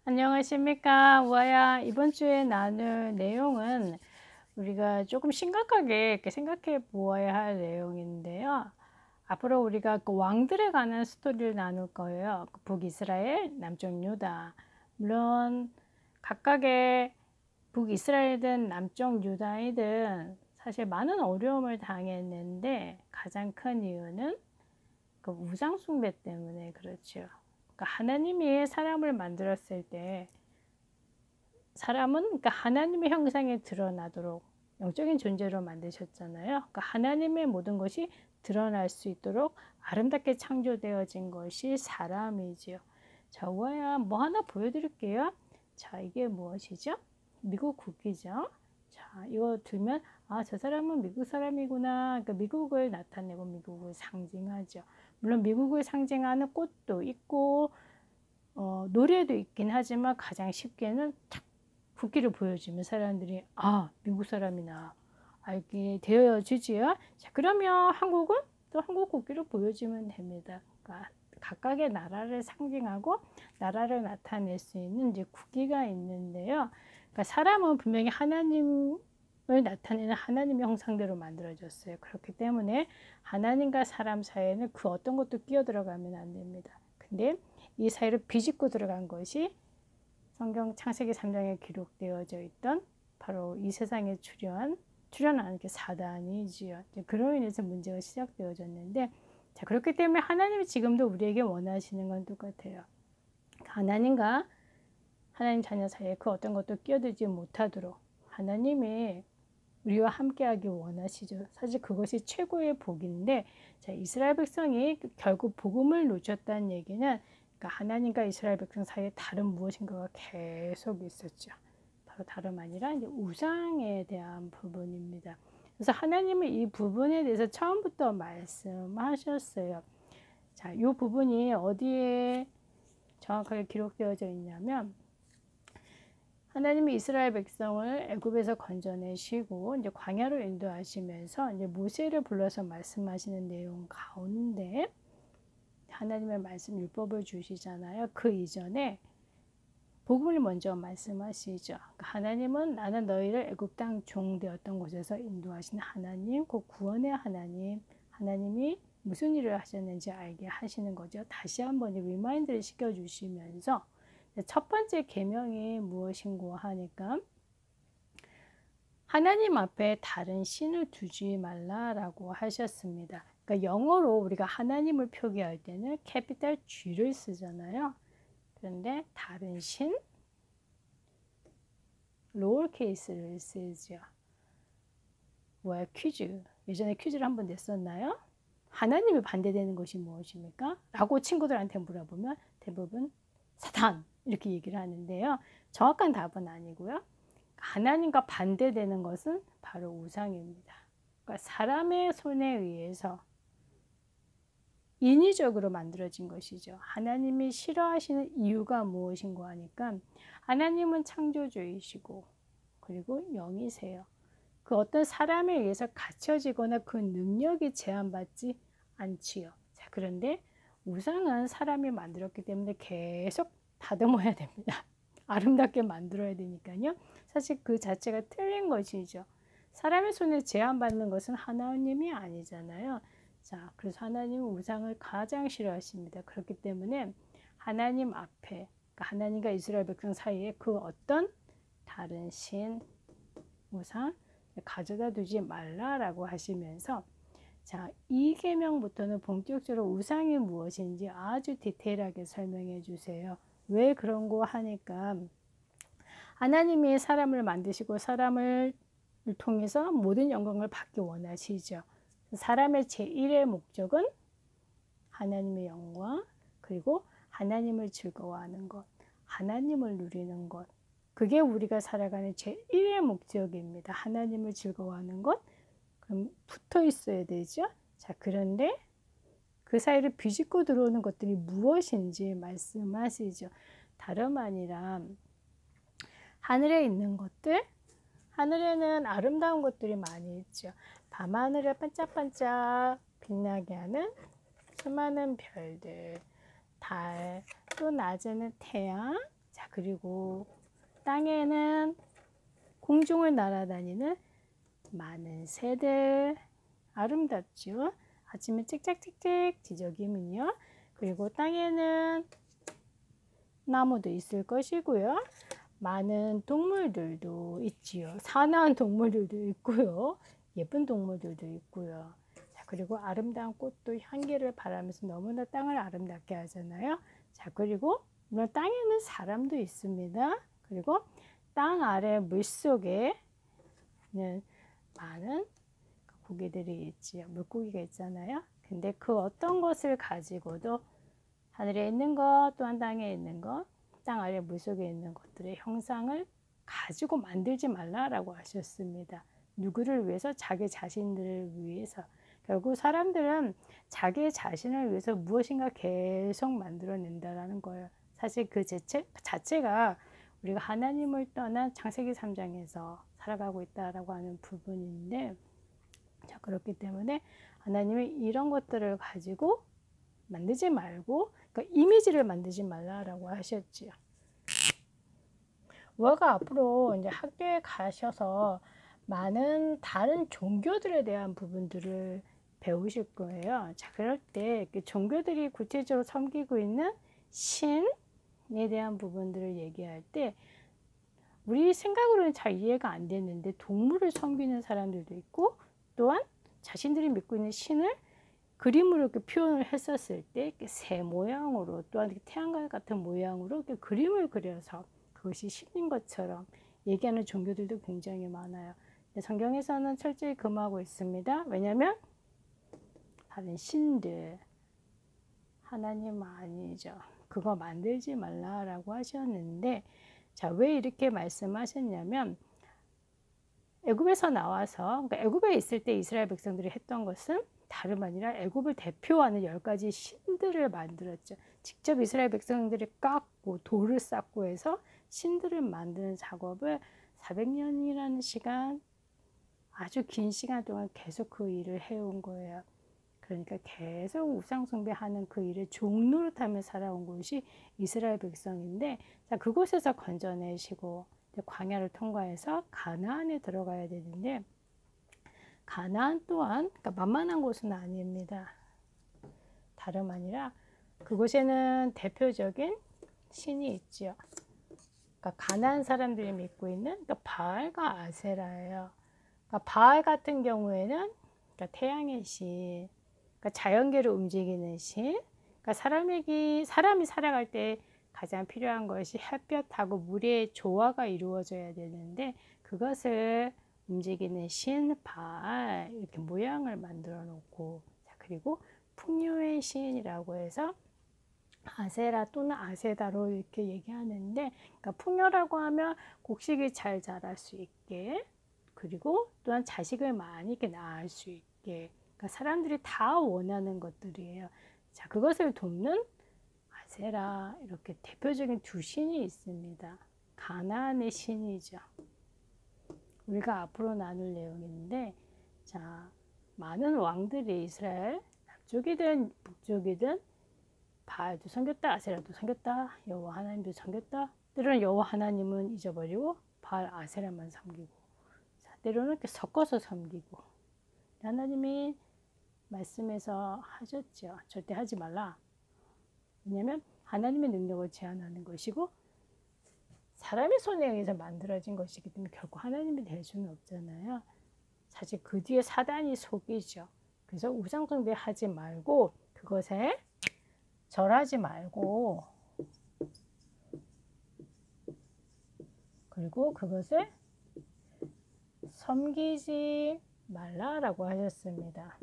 안녕하십니까. 우아야. 이번 주에 나눌 내용은 우리가 조금 심각하게 이렇게 생각해 보아야 할 내용인데요. 앞으로 우리가 그 왕들에 관한 스토리를 나눌 거예요. 북이스라엘, 남쪽 유다. 물론 각각의 북이스라엘이든 남쪽 유다이든 사실 많은 어려움을 당했는데 가장 큰 이유는 그 우상 숭배 때문에 그렇죠. 그러니까 하나님이 사람을 만들었을 때 사람은 그러니까 하나님의 형상에 드러나도록 영적인 존재로 만드셨잖아요. 그러니까 하나님의 모든 것이 드러날 수 있도록 아름답게 창조되어진 것이 사람이지요. 자, 우아야 뭐 하나 보여드릴게요. 자, 이게 무엇이죠? 미국 국기죠. 자, 이거 들면 저 사람은 미국 사람이구나. 그러니까 미국을 나타내고 미국을 상징하죠. 물론 미국을 상징하는 꽃도 있고 노래도 있긴 하지만 가장 쉽게는 탁 국기를 보여주면 사람들이 미국 사람이나 알게 되어지지요. 자, 그러면 한국은 또 한국 국기를 보여주면 됩니다. 그러니까 각각의 나라를 상징하고 나라를 나타낼 수 있는 이제 국기가 있는데요. 그러니까 사람은 분명히 하나님을 나타내는 하나님의 형상대로 만들어졌어요. 그렇기 때문에 하나님과 사람 사이에는 그 어떤 것도 끼어 들어가면 안 됩니다. 근데 이 사이를 비집고 들어간 것이 성경 창세기 3장에 기록되어져 있던 바로 이 세상에 출현한 게 사단이지요. 그로 인해서 문제가 시작되어졌는데, 자, 그렇기 때문에 하나님이 지금도 우리에게 원하시는 건 똑같아요. 하나님과 하나님 자녀 사이에 그 어떤 것도 끼어들지 못하도록 하나님이 우리와 함께하기 원하시죠. 사실 그것이 최고의 복인데, 자, 이스라엘 백성이 결국 복음을 놓쳤다는 얘기는 그러니까 하나님과 이스라엘 백성 사이에 다른 무엇인가가 계속 있었죠. 바로 다름 아니라 이제 우상에 대한 부분입니다. 그래서 하나님은 이 부분에 대해서 처음부터 말씀하셨어요. 자, 이 부분이 어디에 정확하게 기록되어져 있냐면 하나님이 이스라엘 백성을 애굽에서 건져내시고 이제 광야로 인도하시면서 이제 모세를 불러서 말씀하시는 내용 가운데 하나님의 말씀 율법을 주시잖아요. 그 이전에 복음을 먼저 말씀하시죠. 하나님은 나는 너희를 애굽 땅 종되었던 곳에서 인도하신 하나님, 그 구원의 하나님, 하나님이 무슨 일을 하셨는지 알게 하시는 거죠. 다시 한번 리마인드를 시켜주시면서 첫 번째 계명이 무엇인고 하니까 하나님 앞에 다른 신을 두지 말라라고 하셨습니다. 그러니까 영어로 우리가 하나님을 표기할 때는 캐피탈 G를 쓰잖아요. 그런데 다른 신, 로울 케이스를 쓰죠. 뭐야, 퀴즈. 예전에 퀴즈를 한번 냈었나요? 하나님이 반대되는 것이 무엇입니까? 라고 친구들한테 물어보면 대부분 사탄 이렇게 얘기를 하는데요. 정확한 답은 아니고요. 하나님과 반대되는 것은 바로 우상입니다. 그러니까 사람의 손에 의해서 인위적으로 만들어진 것이죠. 하나님이 싫어하시는 이유가 무엇인가 하니까 하나님은 창조주이시고 그리고 영이세요. 그 어떤 사람에 의해서 갖춰지거나 그 능력이 제한받지 않지요. 자, 그런데 우상은 사람이 만들었기 때문에 계속 다듬어야 됩니다. 아름답게 만들어야 되니까요. 사실 그 자체가 틀린 것이죠. 사람의 손에 제한받는 것은 하나님이 아니잖아요. 자, 그래서 하나님은 우상을 가장 싫어하십니다. 그렇기 때문에 하나님 앞에, 그러니까 하나님과 이스라엘 백성 사이에 그 어떤 다른 신, 우상 가져다 두지 말라라고 하시면서 자, 이 계명부터는 본격적으로 우상이 무엇인지 아주 디테일하게 설명해 주세요. 왜 그런 거 하니까 하나님이 사람을 만드시고 사람을 통해서 모든 영광을 받기 원하시죠. 사람의 제1의 목적은 하나님의 영광, 그리고 하나님을 즐거워하는 것, 하나님을 누리는 것. 그게 우리가 살아가는 제1의 목적입니다. 하나님을 즐거워하는 것. 그럼 붙어 있어야 되죠. 자, 그런데 그 사이를 비집고 들어오는 것들이 무엇인지 말씀하시죠. 다름 아니라 하늘에 있는 것들, 하늘에는 아름다운 것들이 많이 있죠. 밤하늘을 반짝반짝 빛나게 하는 수많은 별들, 달, 또 낮에는 태양. 자, 자, 그리고 땅에는 공중을 날아다니는 많은 새들, 아름답죠? 아침에 찍찍찍찍 지저귀면요. 그리고 땅에는 나무도 있을 것이고요. 많은 동물들도 있지요. 사나운 동물들도 있고요. 예쁜 동물들도 있고요. 자, 그리고 아름다운 꽃도 향기를 바라면서 너무나 땅을 아름답게 하잖아요. 자, 그리고 물론 땅에는 사람도 있습니다. 그리고 땅 아래 물속에는 많은 고기들이 있지요. 물고기가 있잖아요. 근데 그 어떤 것을 가지고도 하늘에 있는 것 또한 땅에 있는 것, 땅 아래 물속에 있는 것들의 형상을 가지고 만들지 말라라고 하셨습니다. 누구를 위해서? 자기 자신들을 위해서. 결국 사람들은 자기 자신을 위해서 무엇인가 계속 만들어낸다라는 거예요. 사실 그 자체가 우리가 하나님을 떠난 창세기 3장에서 살아가고 있다라고 하는 부분인데, 자, 그렇기 때문에 하나님이 이런 것들을 가지고 만들지 말고, 그러니까 이미지를 만들지 말라라고 하셨지요. 우아가 앞으로 이제 학교에 가셔서 많은 다른 종교들에 대한 부분들을 배우실 거예요. 자, 그럴 때 종교들이 구체적으로 섬기고 있는 신에 대한 부분들을 얘기할 때 우리 생각으로는 잘 이해가 안 되는데 동물을 섬기는 사람들도 있고, 또한 자신들이 믿고 있는 신을 그림으로 이렇게 표현을 했었을 때 새 모양으로, 또한 태양과 같은 모양으로 이렇게 그림을 그려서 그것이 신인 것처럼 얘기하는 종교들도 굉장히 많아요. 근데 성경에서는 철저히 금하고 있습니다. 왜냐하면 다른 신들, 하나님 아니죠. 그거 만들지 말라라고 하셨는데, 자, 왜 이렇게 말씀하셨냐면 애굽에서 나와서, 그러니까 애굽에 있을 때 이스라엘 백성들이 했던 것은 다름 아니라 애굽을 대표하는 10가지 신들을 만들었죠. 직접 이스라엘 백성들이 깎고 돌을 쌓고 해서 신들을 만드는 작업을 400년이라는 시간, 아주 긴 시간 동안 계속 그 일을 해온 거예요. 그러니까 계속 우상 숭배하는 그 일을 종노릇하며 살아온 곳이 이스라엘 백성인데, 자, 그곳에서 건져내시고 광야를 통과해서 가나안에 들어가야 되는데, 가나안 또한 그러니까 만만한 곳은 아닙니다. 다름 아니라 그곳에는 대표적인 신이 있죠. 그러니까 가나안 사람들이 믿고 있는, 그러니까 바알과 아세라예요. 그러니까 바알 같은 경우에는 그러니까 태양의 신, 그러니까 자연계를 움직이는 신, 그러니까 사람이 살아갈 때 가장 필요한 것이 햇볕하고 물의 조화가 이루어져야 되는데, 그것을 움직이는 신 바알, 이렇게 모양을 만들어 놓고, 자, 그리고 풍요의 신이라고 해서 아세라 또는 아세다로 이렇게 얘기하는데, 그러니까 풍요라고 하면 곡식이 잘 자랄 수 있게, 그리고 또한 자식을 많이 이렇게 낳을 수 있게, 그러니까 사람들이 다 원하는 것들이에요. 자, 그것을 돕는 아세라, 이렇게 대표적인 두 신이 있습니다. 가나안의 신이죠. 우리가 앞으로 나눌 내용인데, 자, 많은 왕들이 이스라엘 남쪽이든 북쪽이든 바알도 섬겼다, 아세라도 섬겼다, 여호와 하나님도 섬겼다. 때로는 여호와 하나님은 잊어버리고 바알 아세라만 섬기고, 자, 때로는 이렇게 섞어서 섬기고. 하나님이 말씀에서 하셨죠. 절대 하지 말라. 왜냐하면 하나님의 능력을 제한하는 것이고 사람의 손에 의해서 만들어진 것이기 때문에 결코 하나님이 될 수는 없잖아요. 사실 그 뒤에 사단이 속이죠. 그래서 우상 숭배하지 말고, 그것에 절하지 말고, 그리고 그것을 섬기지 말라라고 하셨습니다.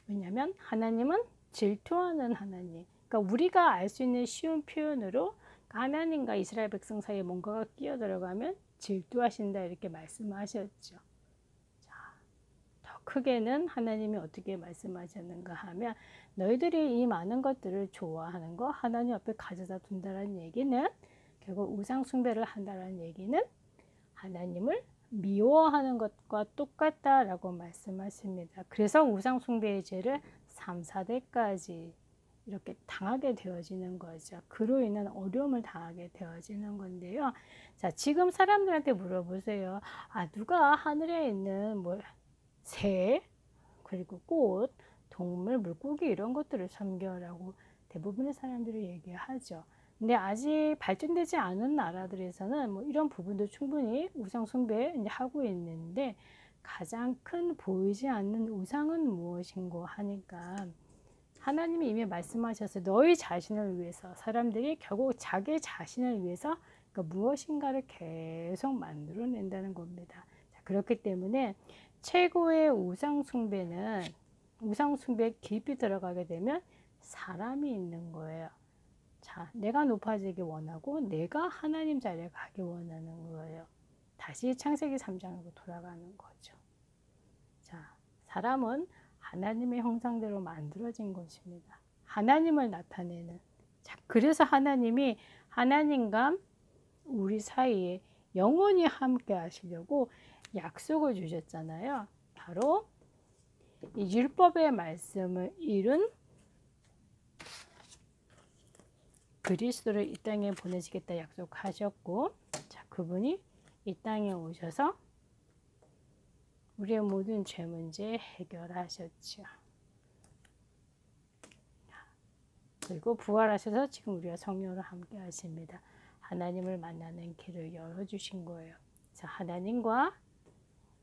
왜냐하면 하나님은 질투하는 하나님. 그러니까 우리가 알 수 있는 쉬운 표현으로 하나님과 이스라엘 백성 사이에 뭔가가 끼어 들어가면 질투하신다, 이렇게 말씀하셨죠. 자, 더 크게는 하나님이 어떻게 말씀하셨는가 하면, 너희들이 이 많은 것들을 좋아하는 거 하나님 앞에 가져다 둔다는 얘기는, 결국 우상 숭배를 한다는 얘기는 하나님을 미워하는 것과 똑같다라고 말씀하십니다. 그래서 우상 숭배의 죄를 3, 4대까지 이렇게 당하게 되어지는 거죠. 그로 인한 어려움을 당하게 되어지는 건데요. 자, 지금 사람들한테 물어보세요. 아, 누가 하늘에 있는 뭐 새, 그리고 꽃, 동물, 물고기 이런 것들을 섬겨라고 대부분의 사람들이 얘기하죠. 근데 아직 발전되지 않은 나라들에서는 뭐 이런 부분도 충분히 우상 숭배 하고 있는데, 가장 큰 보이지 않는 우상은 무엇인고 하니까 하나님이 이미 말씀하셨어요. 너희 자신을 위해서, 사람들이 결국 자기 자신을 위해서 그러니까 무엇인가를 계속 만들어낸다는 겁니다. 자, 그렇기 때문에 최고의 우상 숭배는, 우상 숭배에 깊이 들어가게 되면 사람이 있는 거예요. 자, 내가 높아지기 원하고 내가 하나님 자리에 가기 원하는 거예요. 다시 창세기 3장으로 돌아가는 거죠. 자, 사람은 하나님의 형상대로 만들어진 것입니다. 하나님을 나타내는. 자, 그래서 하나님이 하나님과 우리 사이에 영원히 함께 하시려고 약속을 주셨잖아요. 바로 이 율법의 말씀을 이룬 그리스도를 이 땅에 보내시겠다 약속하셨고, 자, 그분이 이 땅에 오셔서 우리의 모든 죄 문제 해결하셨죠. 그리고 부활하셔서 지금 우리가 성령으로 함께 하십니다. 하나님을 만나는 길을 열어주신 거예요. 자, 하나님과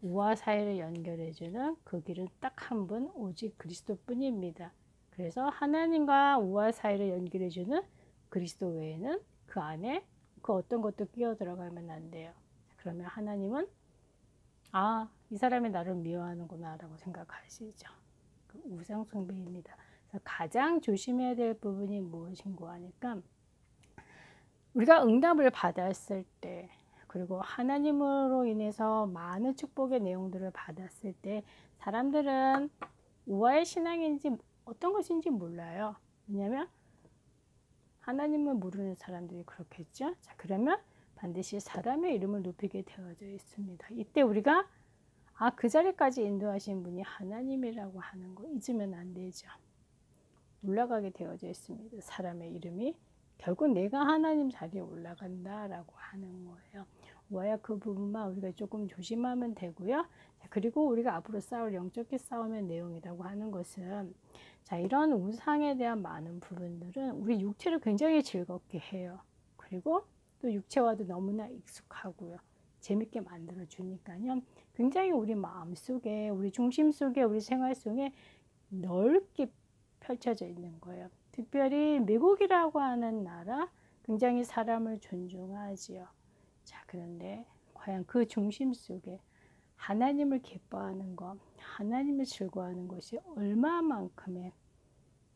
우와 사이를 연결해주는 그 길은 딱 한 분, 오직 그리스도뿐입니다. 그래서 하나님과 우와 사이를 연결해주는 그리스도 외에는 그 안에 그 어떤 것도 끼어 들어가면 안 돼요. 그러면 하나님은 아, 이 사람이 나를 미워하는구나 라고 생각하시죠. 그 우상 숭배입니다. 가장 조심해야 될 부분이 무엇인고 하니까, 우리가 응답을 받았을 때, 그리고 하나님으로 인해서 많은 축복의 내용들을 받았을 때 사람들은 우화의 신앙인지 어떤 것인지 몰라요. 왜냐하면 하나님을 모르는 사람들이 그렇겠죠. 자, 그러면 반드시 사람의 이름을 높이게 되어져 있습니다. 이때 우리가 아, 그 자리까지 인도하신 분이 하나님이라고 하는 거 잊으면 안 되죠. 올라가게 되어져 있습니다. 사람의 이름이 결국 내가 하나님 자리에 올라간다라고 하는 거예요. 와야 그 부분만 우리가 조금 조심하면 되고요. 그리고 우리가 앞으로 싸울 영적인 싸움의 내용이라고 하는 것은, 자, 이런 우상에 대한 많은 부분들은 우리 육체를 굉장히 즐겁게 해요. 그리고 또 육체와도 너무나 익숙하고요. 재밌게 만들어 주니까요. 굉장히 우리 마음 속에, 우리 중심 속에, 우리 생활 속에 넓게 펼쳐져 있는 거예요. 특별히 미국이라고 하는 나라, 굉장히 사람을 존중하지요. 자, 그런데 과연 그 중심 속에 하나님을 기뻐하는 것, 하나님을 즐거워하는 것이 얼마만큼의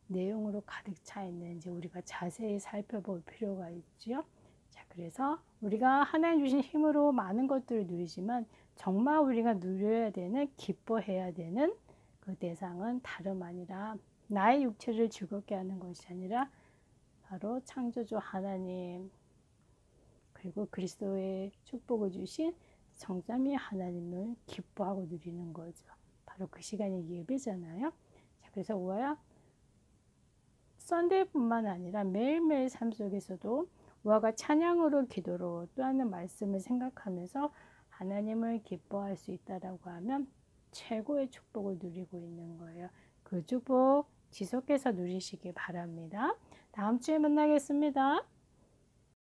내용으로 가득 차 있는지 우리가 자세히 살펴볼 필요가 있죠. 자, 그래서 우리가 하나님 주신 힘으로 많은 것들을 누리지만 정말 우리가 누려야 되는, 기뻐해야 되는 그 대상은 다름 아니라 나의 육체를 즐겁게 하는 것이 아니라 바로 창조주 하나님, 그리고 그리스도의 축복을 주신 성삼위 하나님을 기뻐하고 누리는 거죠. 바로 그 시간이 예배잖아요. 자, 그래서 우아야 썬데이뿐만 아니라 매일매일 삶 속에서도 우아가 찬양으로, 기도로, 또 하는 말씀을 생각하면서 하나님을 기뻐할 수 있다라고 하면 최고의 축복을 누리고 있는 거예요. 그 축복 지속해서 누리시기 바랍니다. 다음 주에 만나겠습니다.